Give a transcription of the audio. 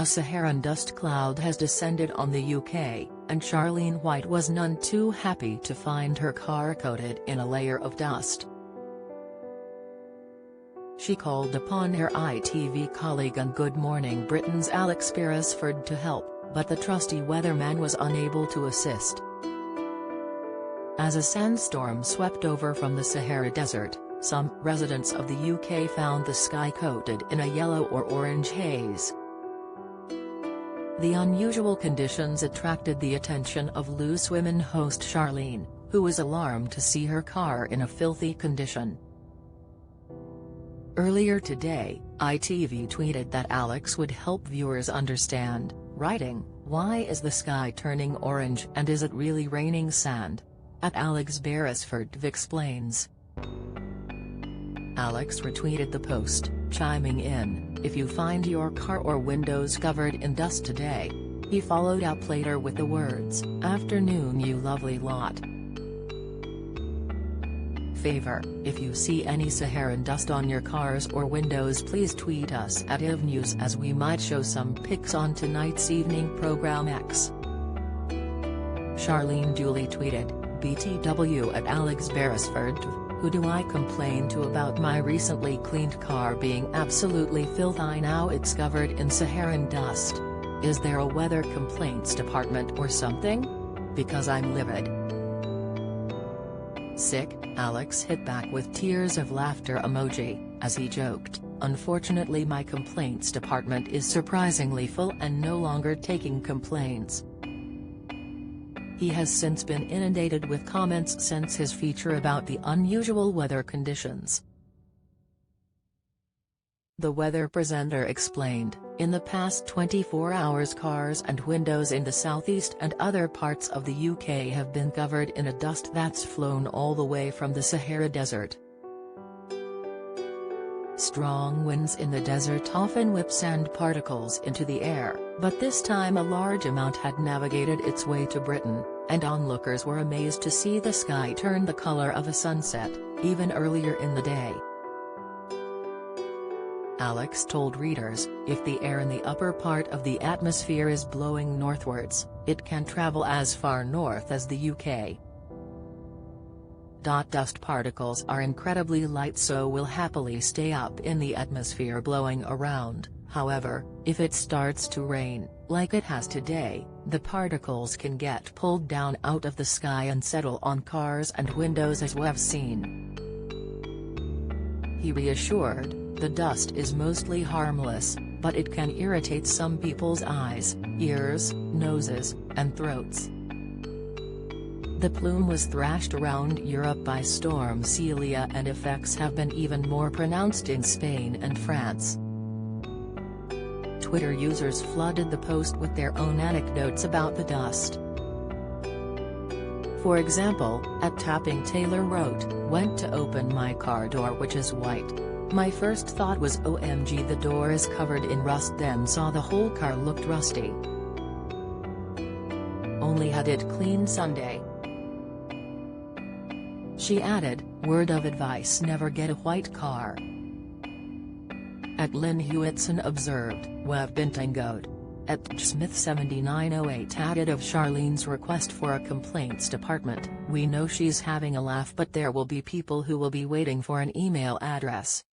Saharan dust cloud has descended on the UK, and Charlene White was none too happy to find her car coated in a layer of dust. She called upon her ITV colleague and Good Morning Britain's Alex Beresford to help, but the trusty weatherman was unable to assist. As a sandstorm swept over from the Sahara Desert, some residents of the UK found the sky coated in a yellow or orange haze. The unusual conditions attracted the attention of Loose Women host Charlene, who was alarmed to see her car in a filthy condition. Earlier today, ITV tweeted that Alex would help viewers understand, writing, "Why is the sky turning orange and is it really raining sand?" Alex Beresford explains. Alex retweeted the post, chiming in, "If you find your car or windows covered in dust today." He followed up later with the words, "Afternoon you lovely lot. Favor, if you see any Saharan dust on your cars or windows please tweet us at ITV News as we might show some pics on tonight's evening program X." Charlene duly tweeted, "BTW at Alex Beresford, who do I complain to about my recently cleaned car being absolutely filthy now it's covered in Saharan dust? Is there a weather complaints department or something? Because I'm livid." Sick, Alex hit back with tears of laughter emoji, as he joked, "Unfortunately my complaints department is surprisingly full and no longer taking complaints." He has since been inundated with comments since his feature about the unusual weather conditions. The weather presenter explained, "In the past 24 hours cars and windows in the southeast and other parts of the UK have been covered in a dust that's flown all the way from the Sahara Desert. Strong winds in the desert often whip sand particles into the air, but this time a large amount had navigated its way to Britain, and onlookers were amazed to see the sky turn the colour of a sunset, even earlier in the day." Alex told readers, "If the air in the upper part of the atmosphere is blowing northwards, it can travel as far north as the UK. Dust particles are incredibly light so will happily stay up in the atmosphere blowing around, however, if it starts to rain, like it has today, the particles can get pulled down out of the sky and settle on cars and windows as we've seen." He reassured, "The dust is mostly harmless, but it can irritate some people's eyes, ears, noses, and throats." The plume was thrashed around Europe by Storm Celia and effects have been even more pronounced in Spain and France. Twitter users flooded the post with their own anecdotes about the dust. For example, @Tapping Taylor wrote, "Went to open my car door which is white. My first thought was OMG the door is covered in rust then saw the whole car looked rusty. Only had it cleaned Sunday." She added, "Word of advice never get a white car." @Lynn Hewitson observed, "We've been tangoed." @Smith7908 added of Charlene's request for a complaints department, "We know she's having a laugh but there will be people who will be waiting for an email address."